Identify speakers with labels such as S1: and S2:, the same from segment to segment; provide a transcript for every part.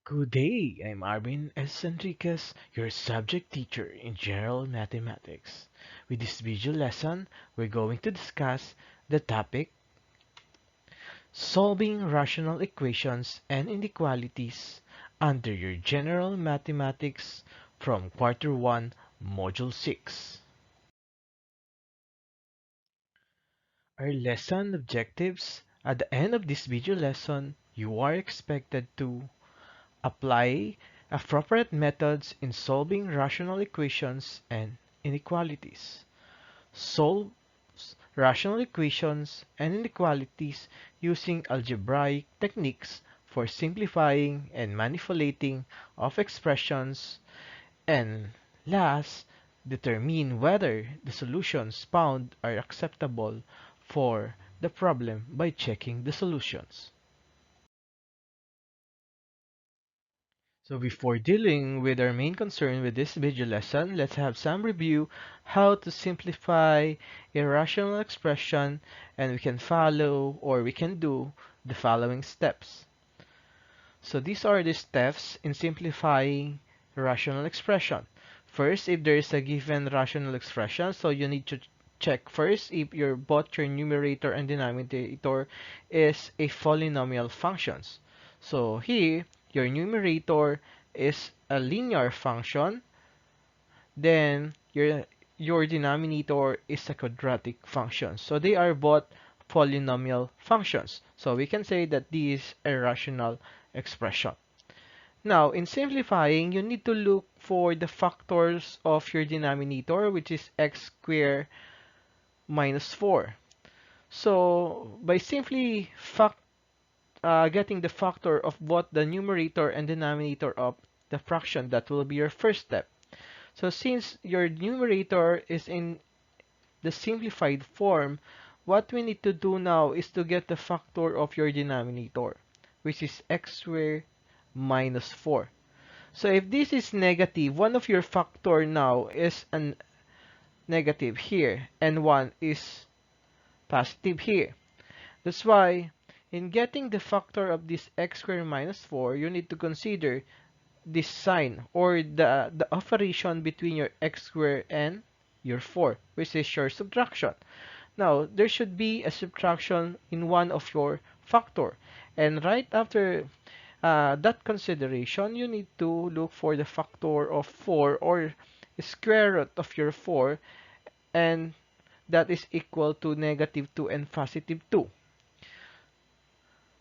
S1: Good day, I'm Arvin S. Enriquez, your subject teacher in General Mathematics. With this video lesson, we're going to discuss the topic Solving Rational Equations and Inequalities under your General Mathematics from Quarter 1, Module 6. Our lesson objectives: at the end of this video lesson, you are expected to apply appropriate methods in solving rational equations and inequalities. Solve rational equations and inequalities using algebraic techniques for simplifying and manipulating of expressions. And last, determine whether the solutions found are acceptable for the problem by checking the solutions. So before dealing with our main concern with this video lesson, let's have some review how to simplify a rational expression, and we can follow or we can do the following steps. So these are the steps in simplifying a rational expression. First, if there is a given rational expression, so you need to check first if both your numerator and denominator is a polynomial functions. So here, your numerator is a linear function, then your denominator is a quadratic function. So they are both polynomial functions. So we can say that this is a rational expression. Now, in simplifying, you need to look for the factors of your denominator, which is x squared minus 4. So, by simply getting the factor of both the numerator and denominator of the fraction, that will be your first step. So, since your numerator is in the simplified form, what we need to do now is to get the factor of your denominator, which is x squared minus 4. So if this is negative, one of your factor now is a negative here, and one is positive here. That's why in getting the factor of this x squared minus 4, you need to consider this sign or the operation between your x squared and your 4, which is your subtraction. Now, there should be a subtraction in one of your factor. And right after that consideration, you need to look for the factor of 4 or square root of your 4, and that is equal to negative 2 and positive 2.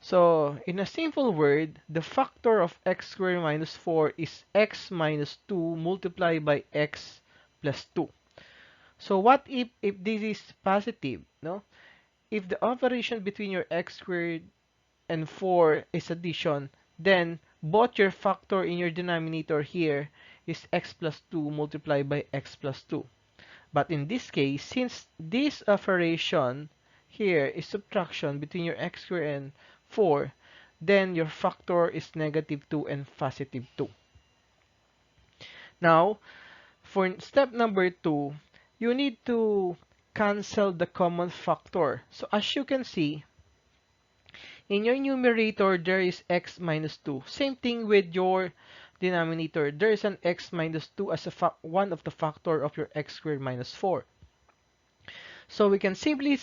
S1: So, in a simple word, the factor of x squared minus 4 is x minus 2 multiplied by x plus 2. So, what if this is positive? No? If the operation between your x squared and 4 is addition, then both your factor in your denominator here is x plus 2 multiplied by x plus 2. But in this case, since this operation here is subtraction between your x squared and 4, then your factor is negative 2 and positive 2. Now, for step number 2, you need to cancel the common factor. So as you can see, in your numerator, there is x minus 2. Same thing with your denominator. There is an x minus 2 as one of the factor of your x squared minus 4. So we can simply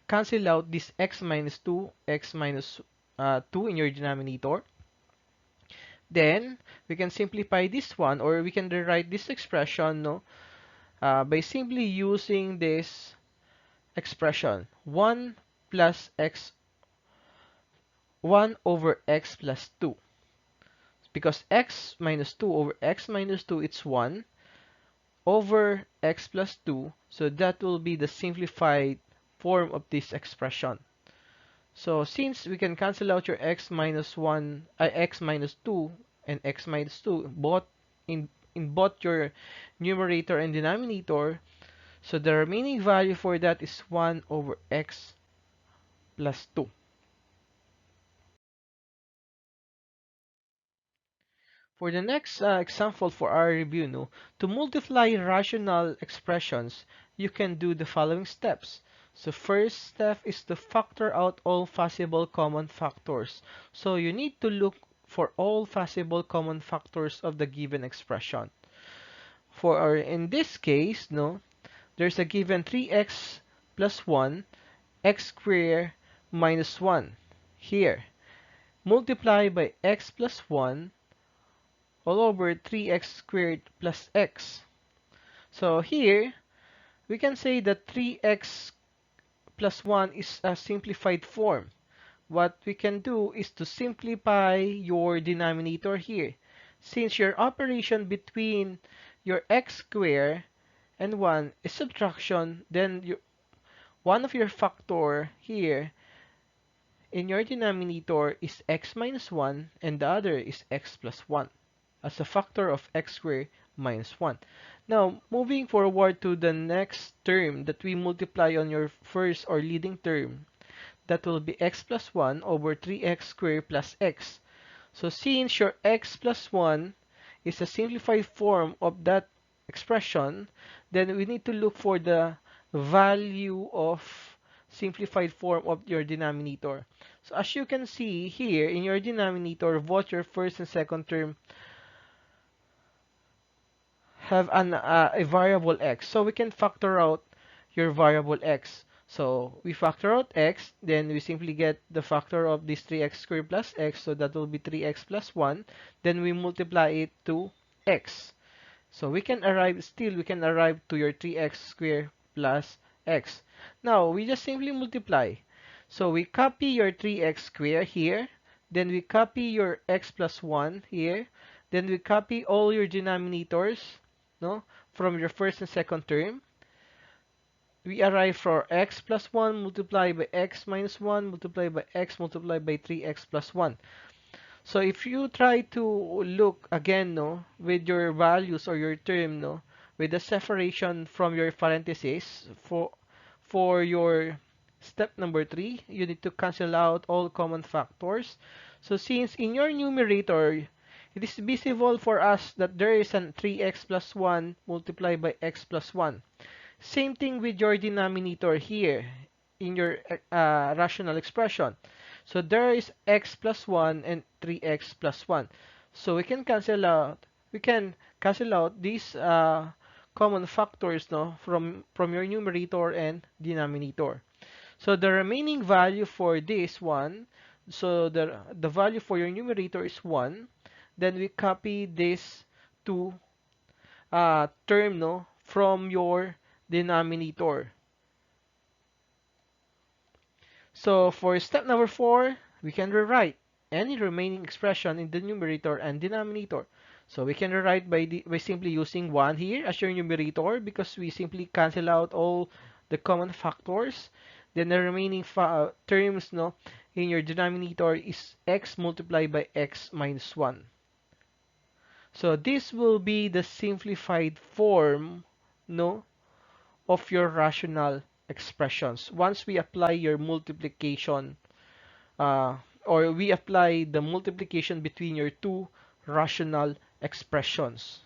S1: cancel out this x minus 2, x minus 2 in your denominator. Then we can simplify this one, or we can rewrite this expression, no, by simply using this expression 1 plus x 1 over x plus 2, because x minus 2 over x minus 2, it's 1 over x plus 2, so that will be the simplified form of this expression. So since we can cancel out your x minus 1, x minus 2 and x minus 2 both in both your numerator and denominator, so the remaining value for that is 1 over x plus 2. For the next example for our review, no, to multiply rational expressions, you can do the following steps. So first step is to factor out all possible common factors. So you need to look for all possible common factors of the given expression. In this case, no, there's a given 3x plus 1, x squared minus 1 here. Multiply by x plus 1 all over 3x squared plus x. So here, we can say that 3x plus 1 is a simplified form. What we can do is to simplify your denominator here. Since your operation between your x squared and 1 is subtraction, then one of your factor here in your denominator is x minus 1 and the other is x plus 1 as a factor of x squared minus 1. Now, moving forward to the next term that we multiply on your first or leading term, that will be x plus 1 over 3x squared plus x. So since your x plus 1 is a simplified form of that expression, then we need to look for the value of simplified form of your denominator. So as you can see here in your denominator, both your first and second term have a variable x. So we can factor out your variable x. So we factor out x, then we simply get the factor of this 3x squared plus x, so that will be 3x plus 1. Then we multiply it to x. So we can arrive to your 3x squared plus x. Now, we just simply multiply. So we copy your 3x squared here, then we copy your x plus 1 here, then we copy all your denominators, no, from your first and second term. We arrive for x plus 1 multiplied by x minus 1 multiplied by x multiplied by 3x plus 1. So if you try to look again, no, with your values or your term, no, with the separation from your parentheses for your step number 3, you need to cancel out all common factors. So since in your numerator, it is visible for us that there is an 3x plus 1 multiplied by x plus 1. Same thing with your denominator here in your rational expression. So there is x plus 1 and 3x plus 1. So we can cancel out these common factors, no, from your numerator and denominator. So the remaining value for this one, so the value for your numerator is 1. Then we copy this to term, no, from your denominator. So for step number 4, we can rewrite any remaining expression in the numerator and denominator. So we can rewrite by simply using 1 here as your numerator because we simply cancel out all the common factors. Then the remaining terms, no, in your denominator is x multiplied by x minus 1. So this will be the simplified form, no, of your rational expressions. Once we apply your multiplication, or we apply the multiplication between your two rational expressions.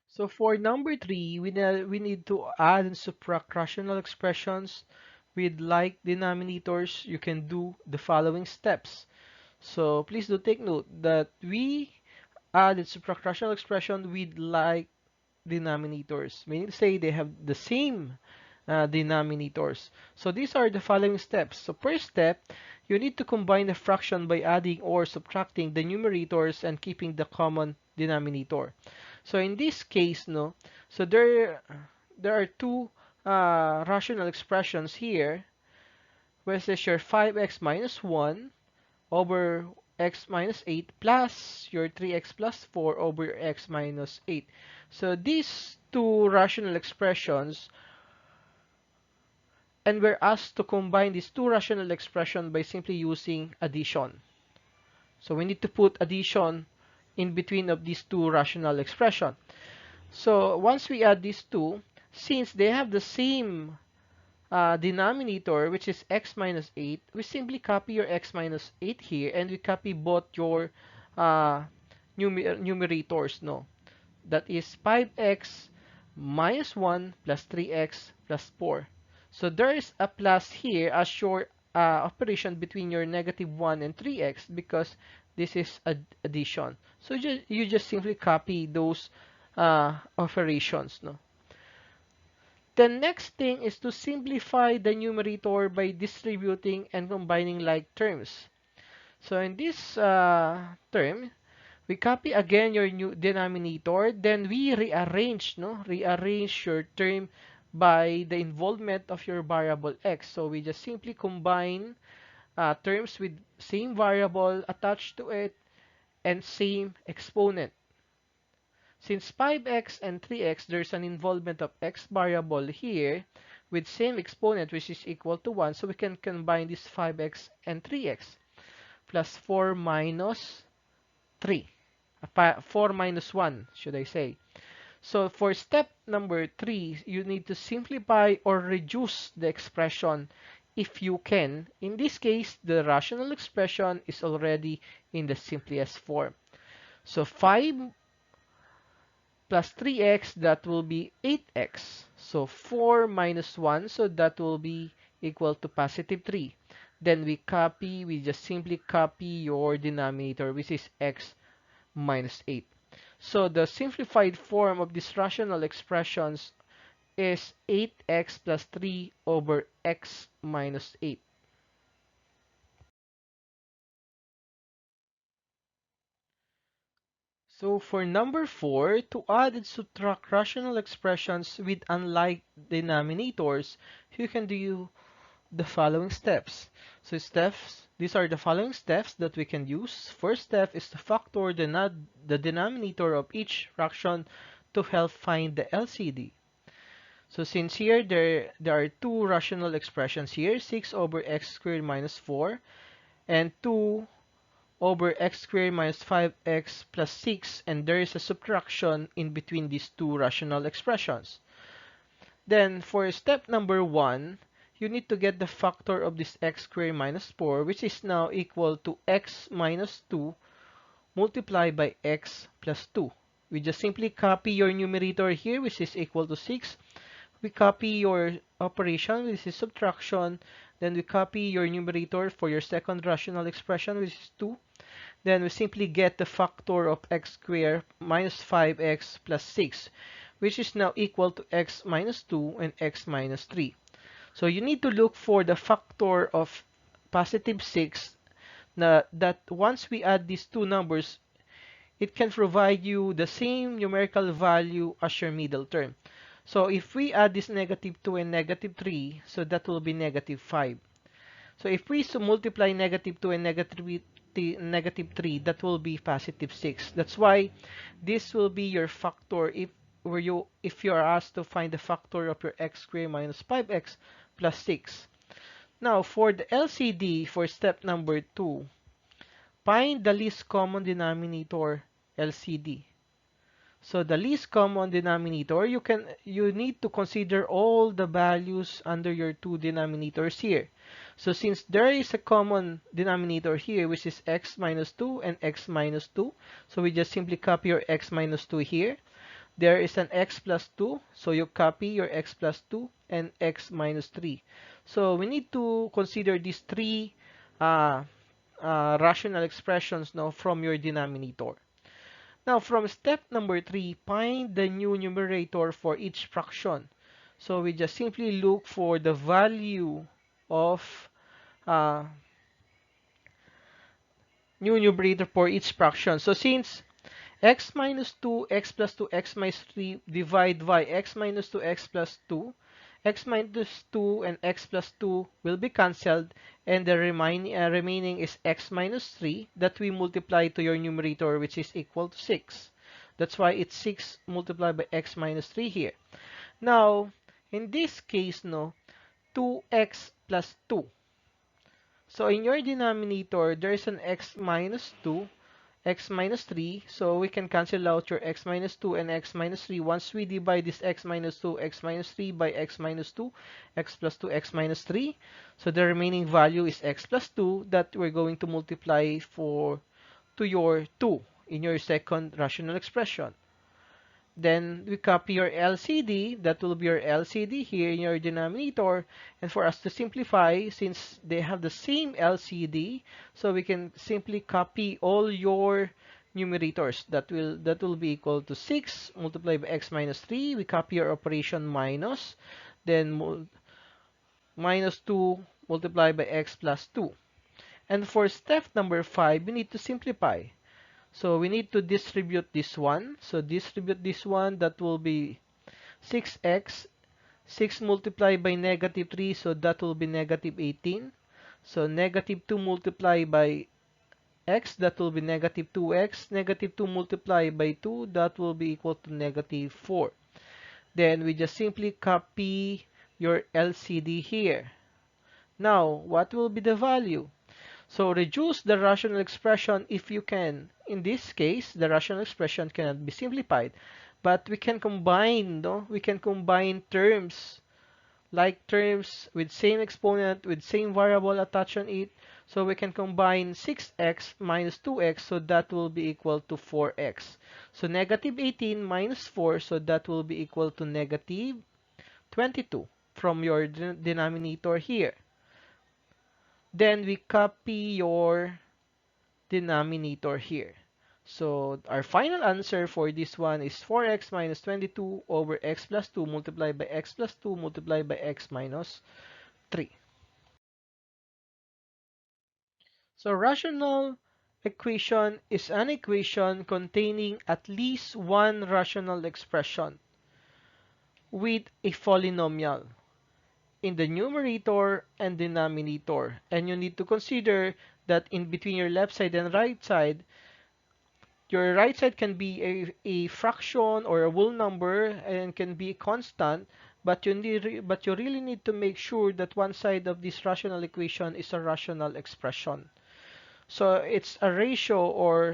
S1: So for number 3, we need to add and subtract rational expressions with like denominators. You can do the following steps. So please do take note that we add and subtract rational expression with like denominators, meaning to say they have the same denominators. So these are the following steps. So first step, you need to combine the fraction by adding or subtracting the numerators and keeping the common denominator. So in this case, no, so there are two rational expressions here, where it says your 5x minus 1 over x minus 8 plus your 3x plus 4 over x minus 8. So these two rational expressions, and we're asked to combine these two rational expressions by simply using addition. So we need to put addition in between of these two rational expressions. So once we add these two, since they have the same denominator, which is x minus 8, we simply copy your x minus 8 here, and we copy both your numerators, no? That is 5x minus 1 plus 3x plus 4. So there is a plus here as your operation between your -1 and 3x because this is addition. So you just simply copy those operations. No? The next thing is to simplify the numerator by distributing and combining like terms. So in this term, we copy again your new denominator, then we rearrange, no? Rearrange your term by the involvement of your variable x. So we just simply combine terms with same variable attached to it and same exponent. Since 5x and 3x, there's an involvement of x variable here with same exponent which is equal to 1, so we can combine this 5x and 3x plus 4 minus 3. 4 minus 1, should I say. So for step number 3, you need to simplify or reduce the expression if you can. In this case, the rational expression is already in the simplest form. So 5 plus 3x, that will be 8x. So 4 minus 1, so that will be equal to positive 3. Then we just simply copy your denominator, which is x minus 8. So the simplified form of these rational expressions is 8x plus 3 over x minus 8. So for number 4, to add and subtract rational expressions with unlike denominators, you can do the following steps. So these are the following steps that we can use. First step is to factor the denominator of each fraction to help find the LCD. So since here there are two rational expressions here, 6 over x squared minus 4 and 2 over x squared minus 5x plus 6, and there is a subtraction in between these two rational expressions. Then for step number 1, you need to get the factor of this x squared minus 4, which is now equal to x minus 2 multiplied by x plus 2. We just simply copy your numerator here, which is equal to 6. We copy your operation, which is subtraction. Then we copy your numerator for your second rational expression, which is 2. Then we simply get the factor of x squared minus 5x plus 6, which is now equal to x minus 2 and x minus 3. So you need to look for the factor of positive 6 that once we add these two numbers, it can provide you the same numerical value as your middle term. So if we add this negative 2 and negative 3, so that will be negative 5. So if we multiply negative 2 and negative 3, that will be positive 6. That's why this will be your factor if you are asked to find the factor of your x squared minus 5x plus 6. Now for the LCD for step number 2, find the least common denominator LCD. So the least common denominator, you need to consider all the values under your two denominators here. So since there is a common denominator here, which is x minus 2 and x minus 2, so we just simply copy your x minus 2 here. There is an x plus 2, so you copy your x plus 2 and x minus 3. So we need to consider these three rational expressions now from your denominator. Now, from step number 3, find the new numerator for each fraction. So we just simply look for the value of uh, new numerator for each fraction. So since x minus 2, x plus 2, x minus 3 divide by x minus 2, x plus 2, x minus 2 and x plus 2 will be cancelled, and the remaining is x minus 3 that we multiply to your numerator, which is equal to 6. That's why it's 6 multiplied by x minus 3 here. Now, in this case, 2x plus 2. So in your denominator, there is an x minus 2, x minus 3, so we can cancel out your x minus 2 and x minus 3. Once we divide this x minus 2, x minus 3 by x minus 2, x plus 2, x minus 3, so the remaining value is x plus 2 that we're going to multiply to your 2 in your second rational expression. Then we copy your LCD, that will be your LCD here in your denominator. And for us to simplify, since they have the same LCD, so we can simply copy all your numerators. That will be equal to 6 multiplied by x minus 3. We copy your operation minus, then minus 2 multiplied by x plus 2. And for step number 5, we need to simplify. So we need to distribute this one. So distribute this one, that will be 6x. 6 multiplied by negative 3, so that will be negative 18. So negative 2 multiplied by x, that will be negative 2x. Negative 2 multiplied by 2, that will be equal to negative 4. Then we just simply copy your LCD here. Now, what will be the value? So reduce the rational expression if you can. In this case, the rational expression cannot be simplified, but we can combine, no? We can combine terms, like terms with same exponent, with same variable attached on it. So we can combine 6x minus 2x, so that will be equal to 4x. So negative 18 minus 4, so that will be equal to negative 22 from your denominator here. Then we copy your denominator here. So our final answer for this one is 4x minus 22 over x plus 2 multiplied by x plus 2 multiplied by x minus 3. So rational equation is an equation containing at least one rational expression with a polynomial in the numerator and denominator. And you need to consider that in between your left side and right side, your right side can be a fraction or a whole number and can be constant, but you really need to make sure that one side of this rational equation is a rational expression. So it's a ratio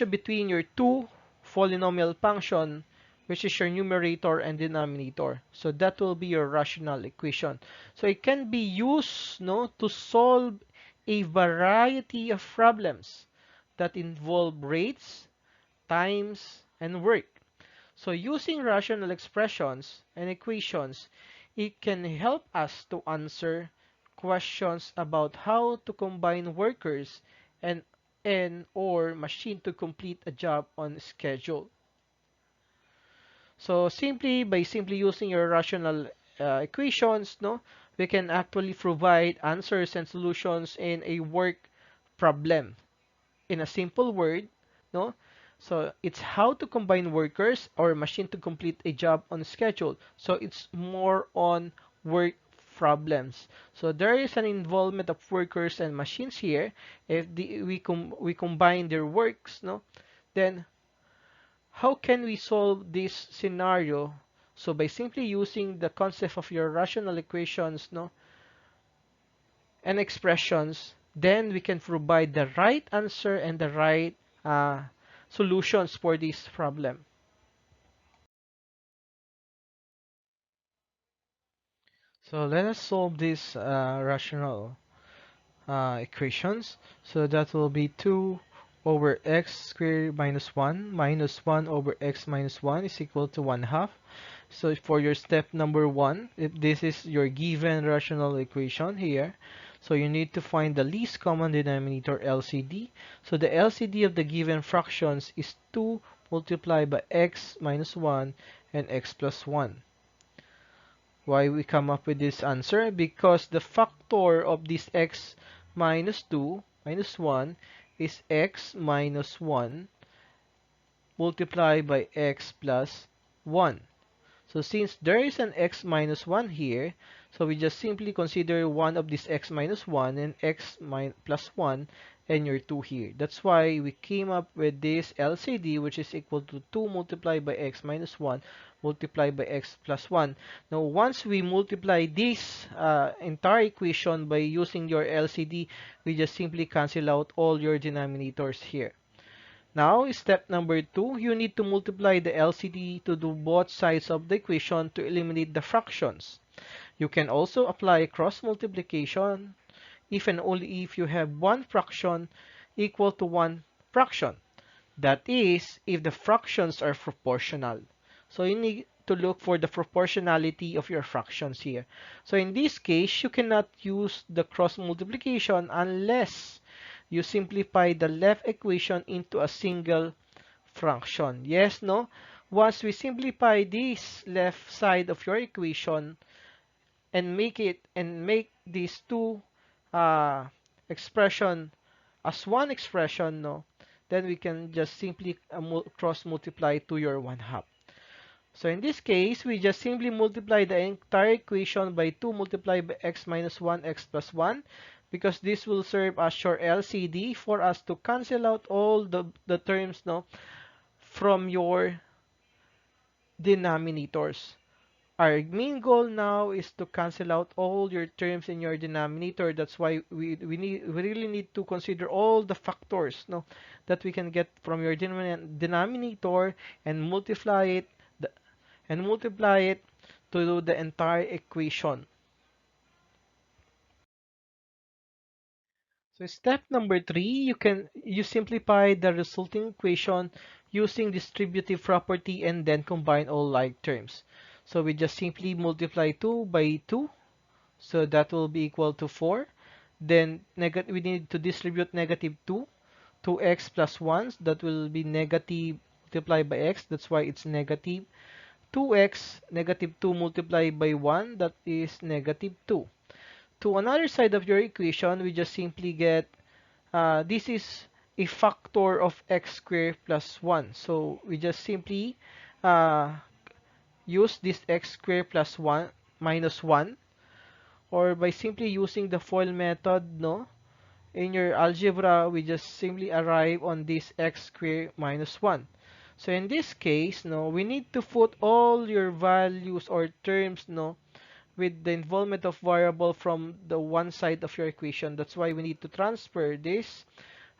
S1: between your two polynomial function, which is your numerator and denominator. So that will be your rational equation. So it can be used, no, to solve a variety of problems that involve rates, times, and work. So using rational expressions and equations, it can help us to answer questions about how to combine workers and or machine to complete a job on schedule. So by simply using your rational equations, no, we can actually provide answers and solutions in a work problem. In a simple word, no? So it's how to combine workers or machine to complete a job on schedule. So it's more on work problems. So there is an involvement of workers and machines here. If we combine their works, no, then how can we solve this scenario? So by simply using the concept of your rational equations, no, and expressions, then we can provide the right answer and the right solutions for this problem. So let us solve these rational equations. So that will be 2 over x squared minus 1 over x minus 1 is equal to 1 half. So for your step number 1, if this is your given rational equation here, so you need to find the least common denominator LCD. So the LCD of the given fractions is 2 multiplied by x minus 1 and x plus 1. Why we come up with this answer? Because the factor of this x minus 2 minus 1 is x minus 1 multiplied by x plus 1. So since there is an x minus 1 here, so we just simply consider one of this x minus 1 and x plus 1 and your 2 here. That's why we came up with this LCD, which is equal to 2 multiplied by x minus 1 multiplied by x plus 1. Now once we multiply this entire equation by using your LCD, we just simply cancel out all your denominators here. Now, step number 2, you need to multiply the LCD to do both sides of the equation to eliminate the fractions. You can also apply cross multiplication if and only if you have one fraction equal to one fraction. That is, if the fractions are proportional. So you need to look for the proportionality of your fractions here. So in this case, you cannot use the cross multiplication unless you simplify the left equation into a single fraction. Yes, no? Once we simplify this left side of your equation and make these two uh, expression as one expression, no, then we can just simply cross multiply to your 1/2. So in this case, we just simply multiply the entire equation by 2 multiplied by x minus 1 x plus 1, because this will serve as your LCD for us to cancel out all the terms, no, from your denominators. Our main goal now is to cancel out all your terms in your denominator. That's why we really need to consider all the factors, no, that we can get from your denominator and the, multiply it to the entire equation. So step number 3, you simplify the resulting equation using distributive property and then combine all like terms. So we just simply multiply 2 by 2. So that will be equal to 4. Then we need to distribute negative 2 to x plus 1. That will be negative multiplied by x. That's why it's negative 2x. Negative 2 multiplied by 1. That is negative 2. To another side of your equation, we just simply get this is a factor of x squared plus 1. So we just simply uh, use this x squared plus 1 minus 1, or by simply using the FOIL method, no, in your algebra, we just simply arrive on this x squared minus 1. So in this case, no, we need to put all your values or terms, no, with the involvement of variable from the one side of your equation. That's why we need to transfer this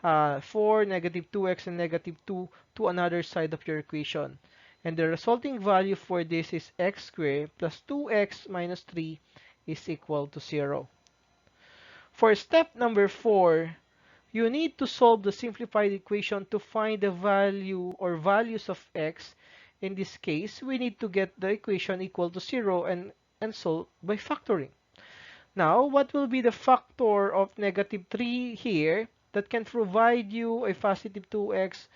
S1: 4, negative 2x, and negative 2 to another side of your equation. And the resulting value for this is x squared plus 2x minus 3 is equal to 0. For step number 4, you need to solve the simplified equation to find the value or values of x. In this case, we need to get the equation equal to 0 and solve by factoring. Now, what will be the factor of negative 3 here that can provide you a positive 2x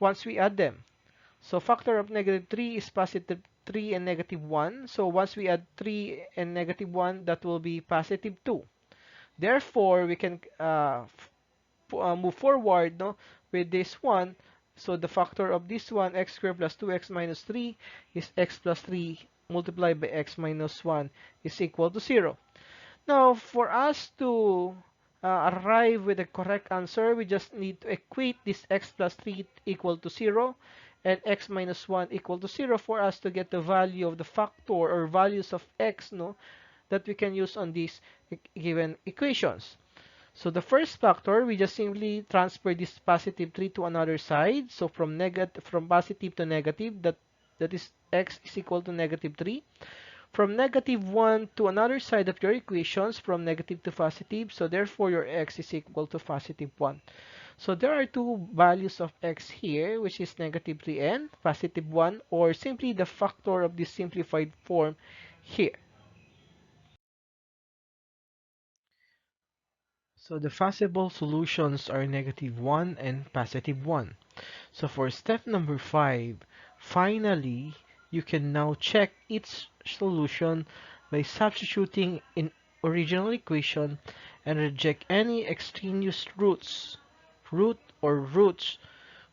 S1: once we add them? So factor of negative 3 is positive 3 and negative 1. So once we add 3 and negative 1, that will be positive 2. Therefore, we can move forward, no, with this one. So the factor of this one, x squared plus 2x minus 3, is x plus 3 multiplied by x minus 1 is equal to 0. Now, for us to arrive with the correct answer, we just need to equate this x plus 3 equal to 0 and x minus 1 equal to 0 for us to get the value of the factor or values of x, no, that we can use on these given equations. So the first factor, we just simply transfer this positive 3 to another side. So from positive to negative, that is x is equal to negative 3. From negative 1 to another side of your equations, from negative to positive, so therefore your x is equal to positive 1. So there are two values of x here, which is negative 3 and positive 1, or simply the factor of this simplified form here. So the possible solutions are negative 1 and positive 1. So for step number 5, finally, you can now check its solution by substituting in original equation and reject any extraneous roots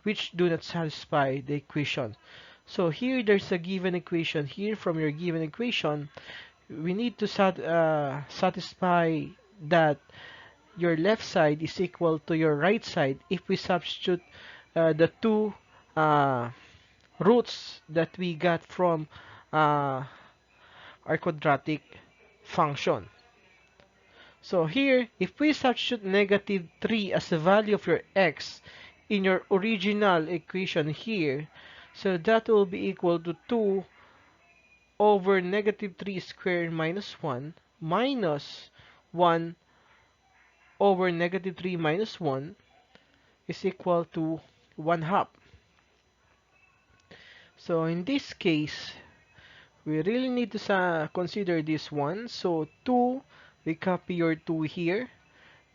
S1: which do not satisfy the equation. So here there's a given equation here. From your given equation, we need to satisfy that your left side is equal to your right side if we substitute the two uh, roots that we got from our quadratic function. So here, if we substitute negative 3 as the value of your x in your original equation here, so that will be equal to 2 over negative 3 squared minus 1 minus 1 over negative 3 minus 1 is equal to 1/2. So in this case, we really need to consider this one. So 2, we copy your 2 here.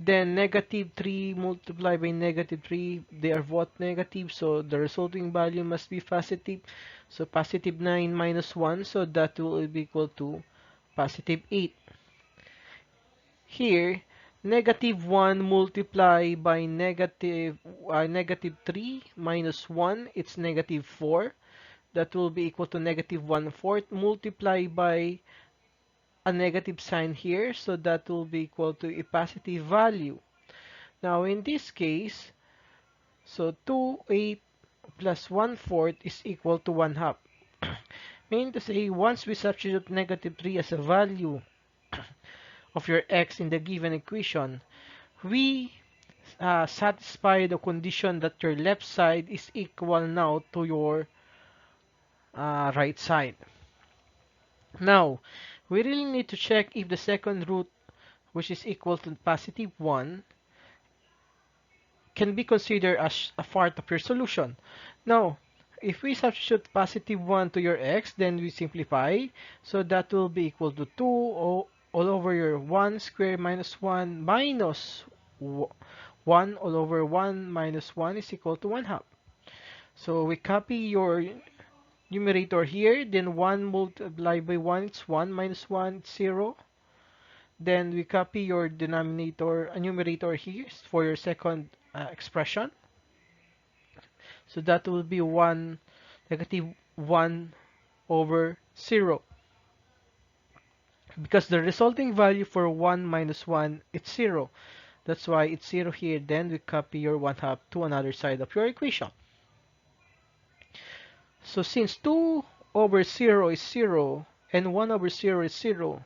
S1: Then negative 3 multiplied by negative 3, they are both negative, so the resulting value must be positive. So positive 9 minus 1, so that will be equal to positive 8. Here, negative 1 multiplied by negative 3 minus 1, it's negative 4. That will be equal to negative 1/4 multiplied by a negative sign here, so that will be equal to a positive value. Now in this case, so 2/8 plus 1/4 is equal to 1/2. Meaning to say, once we substitute negative 3 as a value of your x in the given equation, we satisfy the condition that your left side is equal now to your right side. Now, we really need to check if the second root, which is equal to positive 1, can be considered as a part of your solution. Now, if we substitute positive 1 to your x, then we simplify. So that will be equal to 2 all over your 1 squared minus 1 minus 1 all over 1 minus 1 is equal to 1/2. So we copy your numerator here, then 1 multiplied by 1, it's 1 minus 1, it's 0. Then we copy your denominator, numerator here for your second expression. So that will be 1 negative 1 over 0. Because the resulting value for 1 minus 1 is 0. That's why it's 0 here. Then we copy your 1/2 to another side of your equation. So since 2 over 0 is 0 and 1 over 0 is 0,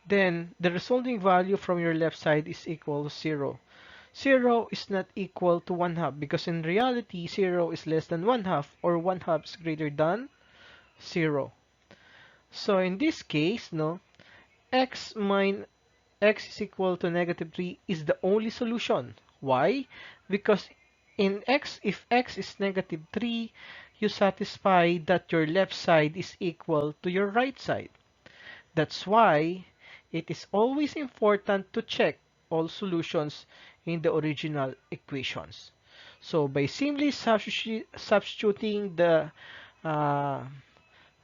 S1: then the resulting value from your left side is equal to 0. 0 is not equal to 1/2 because in reality 0 is less than 1/2 or 1/2 is greater than 0. So in this case, no, x minus x is equal to negative 3 is the only solution. Why? Because in x, if x is negative 3, you satisfy that your left side is equal to your right side. That's why it is always important to check all solutions in the original equations. So by simply substituting uh,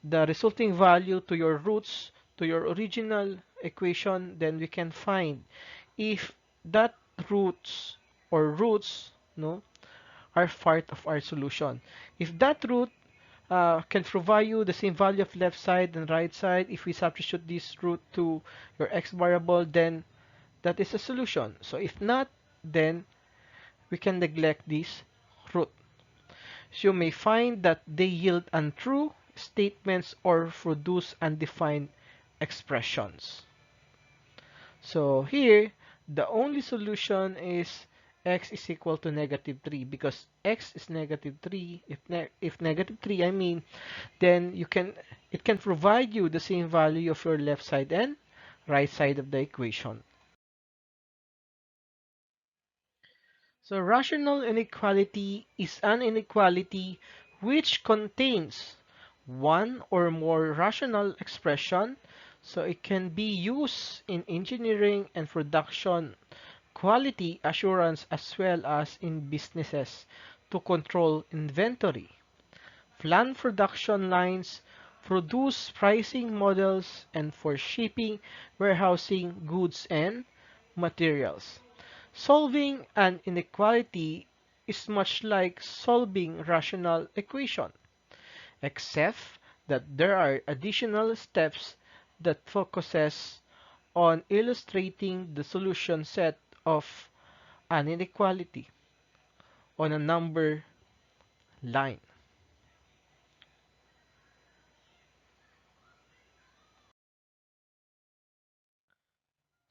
S1: the resulting value to your roots, to your original equation, then we can find if that roots or roots, no, are part of our solution. If that root can provide you the same value of left side and right side, if we substitute this root to your x variable, then that is a solution. So if not, then we can neglect this root. So you may find that they yield untrue statements or produce undefined expressions. So here, the only solution is x is equal to negative 3 because x is negative 3. If negative 3, I mean, then it can provide you the same value of your left side and right side of the equation. So rational inequality is an inequality which contains one or more rational expression. So it can be used in engineering and production, quality assurance, as well as in businesses to control inventory, plan production lines, produce pricing models, and for shipping, warehousing goods and materials. Solving an inequality is much like solving rational equation, except that there are additional steps that focuses on illustrating the solution set of an inequality on a number line.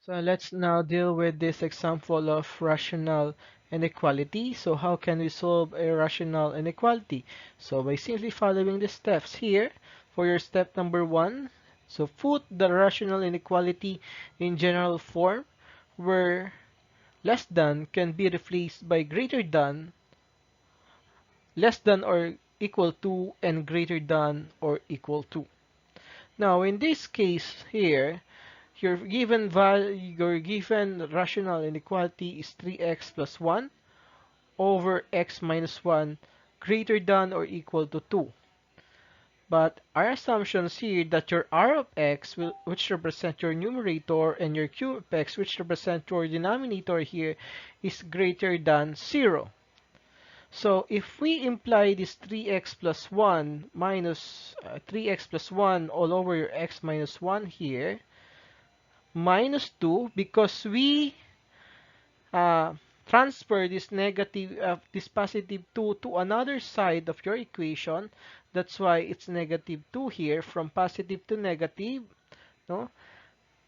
S1: So let's now deal with this example of rational inequality. So how can we solve a rational inequality? So by simply following the steps here for your step number 1. So put the rational inequality in general form where less than can be replaced by greater than, less than or equal to and greater than or equal to. Now, in this case here, your given rational inequality is 3x plus 1 over x minus 1 greater than or equal to 2. But our assumptions here that your r of x, which represent your numerator, and your q of x, which represent your denominator here, is greater than 0. So if we imply this 3x plus 1 minus 3x plus 1 all over your x minus 1 here, minus 2, because we uh, transfer this positive 2 to another side of your equation. That's why it's negative 2 here, from positive to negative, no?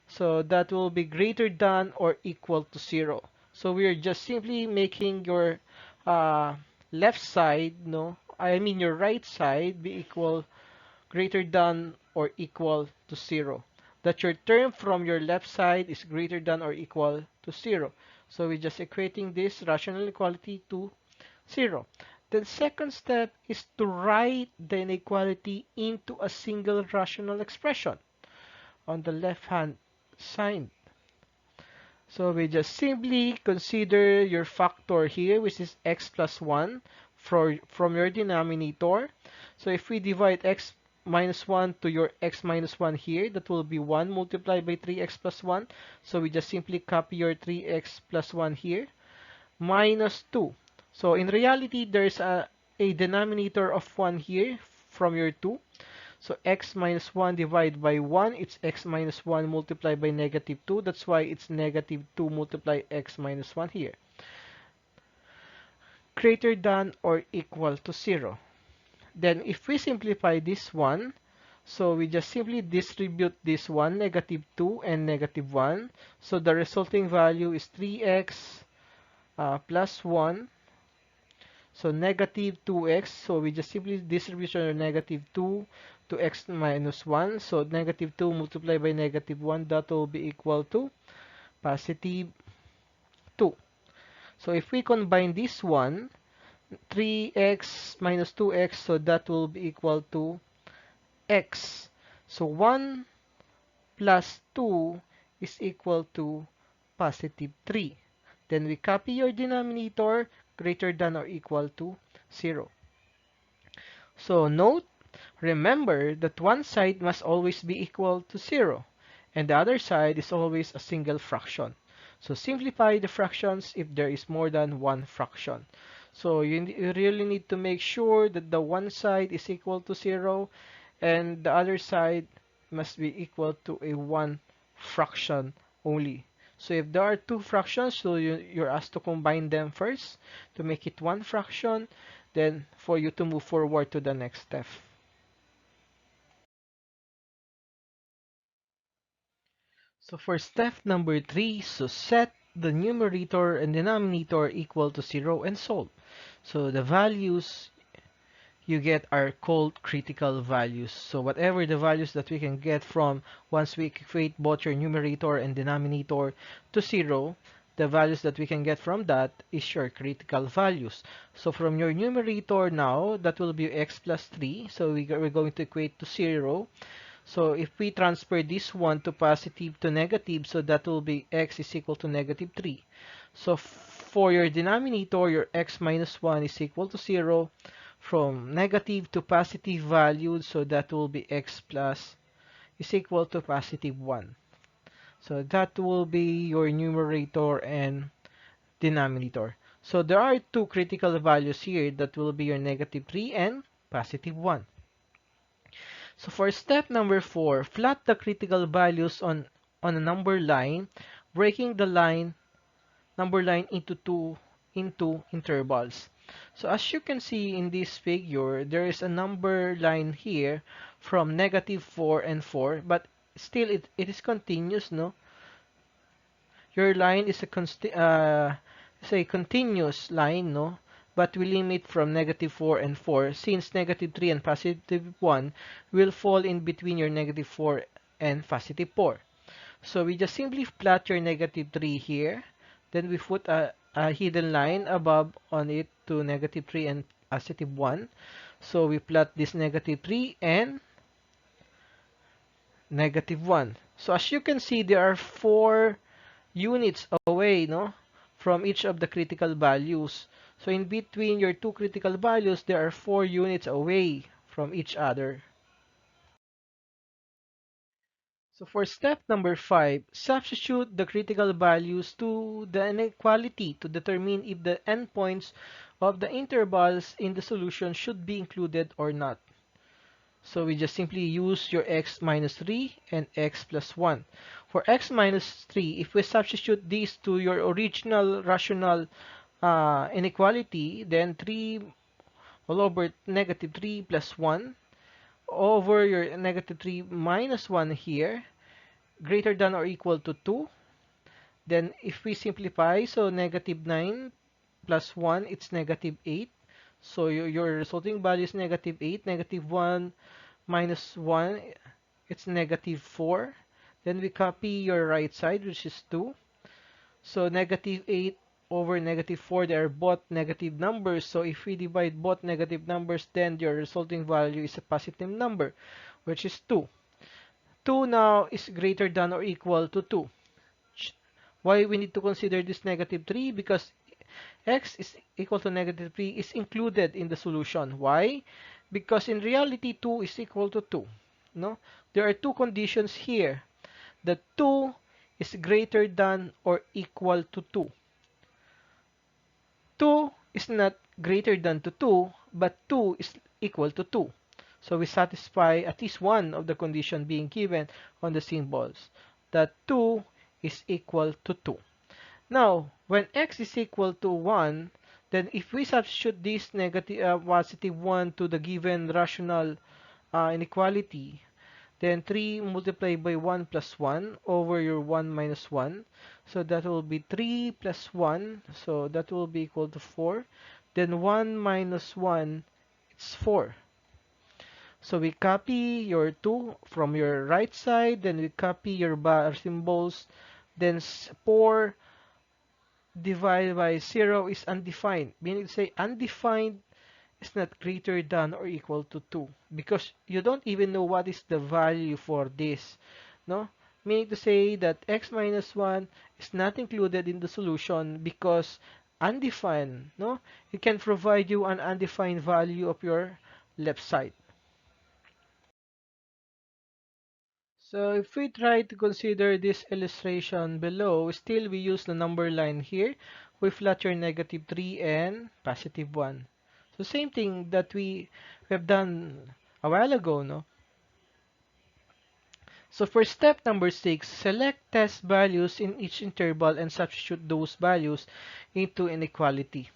S1: So that will be greater than or equal to 0. So we are just simply making your uh, left side, no? I mean your right side be equal greater than or equal to 0. That your term from your left side is greater than or equal to 0. So we're just equating this rational inequality to 0. The second step is to write the inequality into a single rational expression on the left hand side. So we just simply consider your factor here, which is x plus 1 from your denominator. So if we divide x minus 1 to your x minus 1 here, that will be 1 multiplied by 3x plus 1. So we just simply copy your 3x plus 1 here, minus 2. So in reality, there's a denominator of 1 here from your 2. So x minus 1 divided by 1, it's x minus 1 multiplied by negative 2. That's why it's negative 2 multiplied x minus 1 here. Greater than or equal to 0. Then if we simplify this one, so we just simply distribute this one, negative 2 and negative 1. So the resulting value is 3x plus 1. So negative 2x, so we just simply distribution of negative 2 to x minus 1. So negative 2 multiplied by negative 1, that will be equal to positive 2. So if we combine this one, 3x minus 2x, so that will be equal to x. So 1 plus 2 is equal to positive 3. Then we copy your denominator, greater than or equal to 0. So note, remember that one side must always be equal to 0, and the other side is always a single fraction. So simplify the fractions if there is more than one fraction. So you really need to make sure that the one side is equal to 0 and the other side must be equal to a one fraction only. So if there are two fractions, so you're asked to combine them first to make it one fraction, then for you to move forward to the next step. So for step number 3, so set the numerator and denominator equal to 0 and solve. So the values you get are called critical values. So whatever the values that we can get from once we equate both your numerator and denominator to 0, the values that we can get from that is your critical values. So from your numerator now, that will be x plus 3. So we're going to equate to 0. So if we transfer this one to positive to negative, so that will be x is equal to negative 3. So for your denominator, your x minus 1 is equal to 0. From negative to positive value, so that will be x plus is equal to positive 1. So that will be your numerator and denominator. So there are two critical values here that will be your negative 3 and positive 1. So for step number 4, plot the critical values on a number line, breaking the number line into intervals. So as you can see in this figure, there is a number line here from negative 4 and 4, but still it is continuous, no? Your line is a continuous line, no? But we limit from negative 4 and 4, since negative 3 and positive 1 will fall in between your negative 4 and positive 4. So we just simply plot your negative 3 here. Then we put a hidden line above on it to negative 3 and positive 1. So we plot this negative 3 and negative 1. So as you can see, there are 4 units away, no, from each of the critical values. So in between your two critical values, there are 4 units away from each other. So for step number 5, substitute the critical values to the inequality to determine if the endpoints of the intervals in the solution should be included or not. So we just simply use your x minus 3 and x plus 1. For x minus 3, if we substitute these to your original rational inequality, then 3 all over negative 3 plus 1 over your negative 3 minus 1 here, greater than or equal to 2. Then if we simplify, so negative 9 plus 1, it's negative 8. So your resulting value is negative 8. Negative 1 minus 1, it's negative 4. Then we copy your right side, which is 2. So negative 8 over negative 4, they are both negative numbers. So if we divide both negative numbers, then your resulting value is a positive number, which is 2. 2 now is greater than or equal to 2. Why we need to consider this negative 3? Because x is equal to negative 3 is included in the solution. Why? Because in reality, 2 is equal to 2. No? There are two conditions here. The 2 is greater than or equal to 2. 2 is not greater than to 2, but 2 is equal to 2. So we satisfy at least one of the condition being given on the symbols, that 2 is equal to 2. Now, when x is equal to 1, then if we substitute this negative positive 1 to the given rational inequality, then 3 multiplied by 1 plus 1 over your 1 minus 1. So that will be 3 plus 1. So that will be equal to 4. Then 1 minus 1, it's 4. So we copy your 2 from your right side. Then we copy your bar symbols. Then 4 divided by 0 is undefined. Meaning to say undefined is not greater than or equal to 2 because you don't even know what is the value for this, no, meaning to say that x minus 1 is not included in the solution because undefined, no, it can provide you an undefined value of your left side. So if we try to consider this illustration below, still we use the number line here. We flutter negative 3 and positive 1. So same thing that we have done a while ago, no? So for step number 6, select test values in each interval and substitute those values into inequality.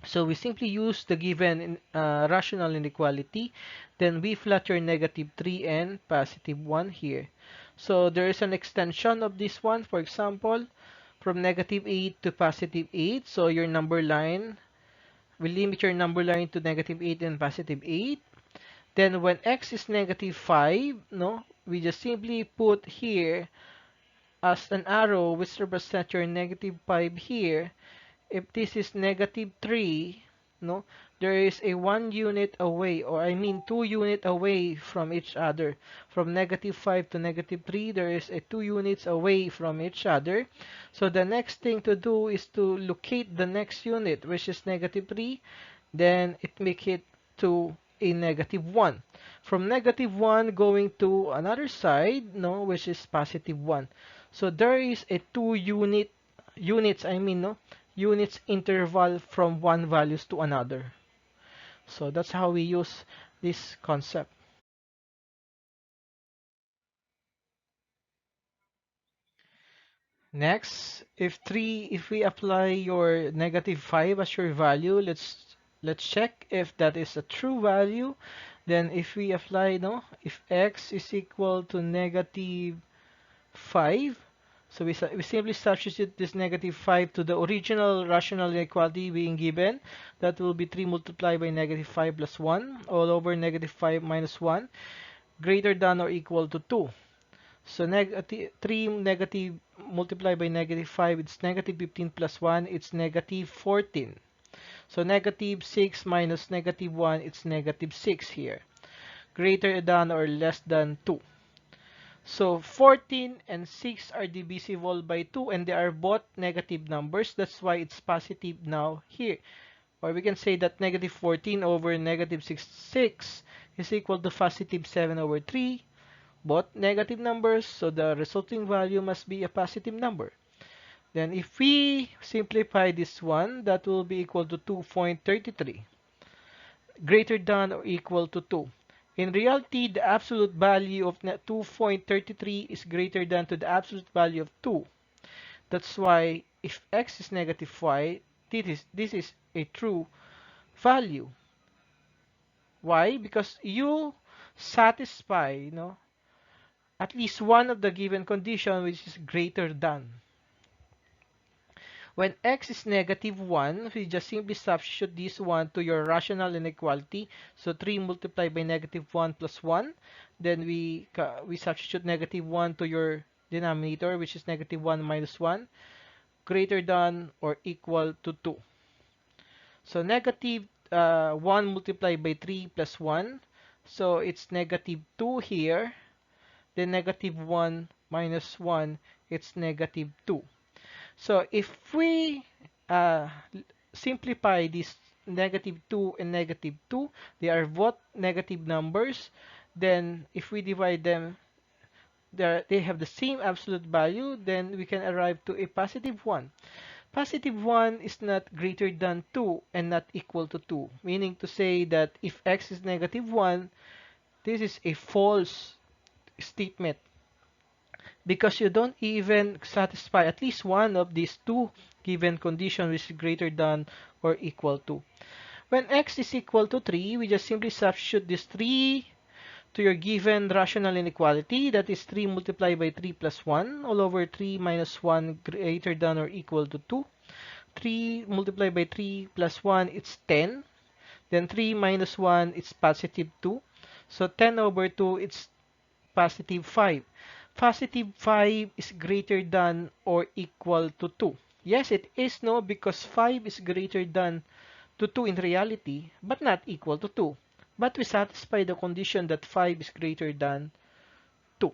S1: So we simply use the given rational inequality, then we flutter negative 3 and positive 1 here. So there is an extension of this one, for example, from negative 8 to positive 8. So your number line, we limit your number line to negative 8 and positive 8. Then when x is negative 5, no, we just simply put here as an arrow which represents your negative 5 here. If this is negative 3, no, there is a 1 unit away, or I mean 2 unit away from each other. From negative 5 to negative 3, there is a 2 units away from each other. So the next thing to do is to locate the next unit, which is negative 3. Then it make it to a negative 1. From negative 1 going to another side, no, which is positive 1. So there is a 2 units, I mean, no, units interval from one values to another. So that's how we use this concept. Next, if we apply your negative 5 as your value, let's check if that is a true value. Then if we apply, no, if x is equal to negative 5, so we simply substitute this negative 5 to the original rational inequality being given. That will be 3 multiplied by negative 5 plus 1 all over negative 5 minus 1 greater than or equal to 2. So 3 negative multiplied by negative 5, it's negative 15 plus 1, it's negative 14. So negative 6 minus negative 1, it's negative 6 here. Greater than or less than 2. So 14 and 6 are divisible by 2 and they are both negative numbers. That's why it's positive now here. Or we can say that negative 14 over negative 6 is equal to positive 7 over 3. Both negative numbers, so the resulting value must be a positive number. Then if we simplify this one, that will be equal to 2.33, greater than or equal to 2. In reality, the absolute value of 2.33 is greater than to the absolute value of 2. That's why if x is negative 5, this is a true value. Why? Because you satisfy, at least one of the given condition which is greater than. When x is negative 1, we just simply substitute this one to your rational inequality. So 3 multiplied by negative 1 plus 1. Then we substitute negative 1 to your denominator, which is negative 1 minus 1, greater than or equal to 2. So negative 1 multiplied by 3 plus 1. So it's negative 2 here. Then negative 1 minus 1, it's negative 2. So if we uh, simplify this negative 2 and negative 2, they are both negative numbers. Then if we divide them, they have the same absolute value, then we can arrive to a positive 1. Positive 1 is not greater than 2 and not equal to 2, meaning to say that if x is negative 1, this is a false statement because you don't even satisfy at least one of these two given conditions which is greater than or equal to. When x is equal to 3, we just simply substitute this 3 to your given rational inequality, that is 3 multiplied by 3 plus 1, all over 3 minus 1 greater than or equal to 2. 3 multiplied by 3 plus 1, it's 10. Then 3 minus 1, it's positive 2. So 10 over 2, it's positive 5. Positive 5 is greater than or equal to 2. Yes, it is no, because 5 is greater than to 2 in reality, but not equal to 2. But we satisfy the condition that 5 is greater than 2.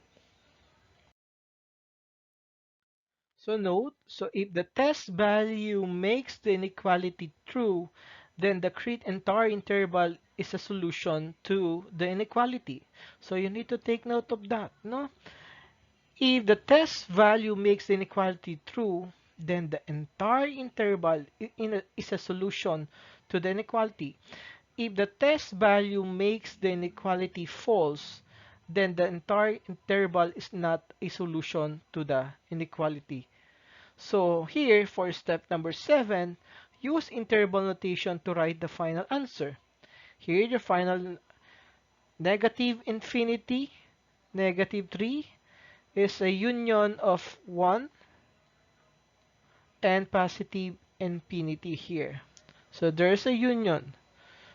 S1: So note, so if the test value makes the inequality true, then the create entire interval is a solution to the inequality. So you need to take note of that, no? If the test value makes the inequality true, then the entire interval is a solution to the inequality. If the test value makes the inequality false, then the entire interval is not a solution to the inequality. So here, for step number 7, use interval notation to write the final answer. Here, the final negative infinity, negative 3, is a union of 1 and positive infinity here. So there's a union.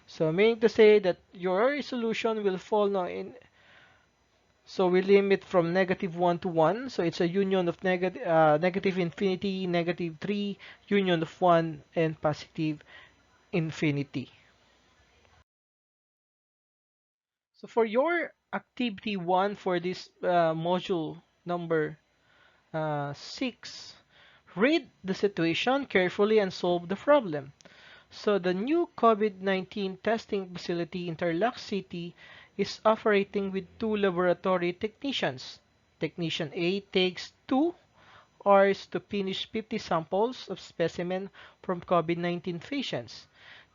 S1: So meaning to say that your solution will fall now in. So we limit from negative 1 to 1. So it's a union of negative infinity, negative 3, union of 1, and positive infinity. So for your activity 1 for this module number 6, read the situation carefully and solve the problem. So the new COVID-19 testing facility in Tarlac City is operating with 2 laboratory technicians. Technician A takes 2 hours to finish 50 samples of specimen from COVID-19 patients.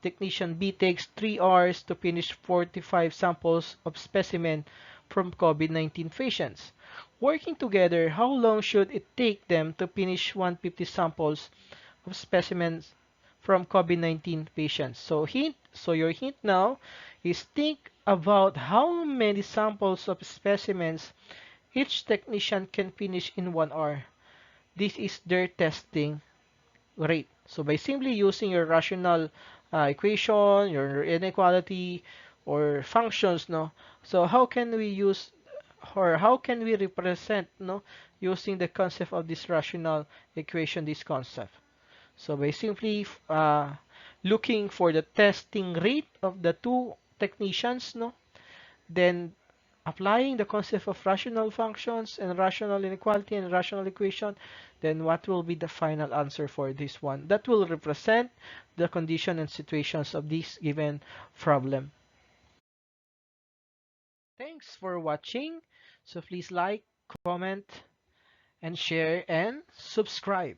S1: Technician B takes 3 hours to finish 45 samples of specimen from COVID-19 patients. Working together, how long should it take them to finish 150 samples of specimens from COVID-19 patients? So your hint now is think about how many samples of specimens each technician can finish in 1 hour. This is their testing rate. So by simply using your rational equation, your inequality, or functions, no. So how can we use or how can we represent, no, using the concept of this rational equation, this concept? So by simply looking for the testing rate of the two technicians, no? Then applying the concept of rational functions and rational inequality and rational equation, then what will be the final answer for this one? That will represent the condition and situations of this given problem. Thanks for watching. So please like, comment, and share and subscribe.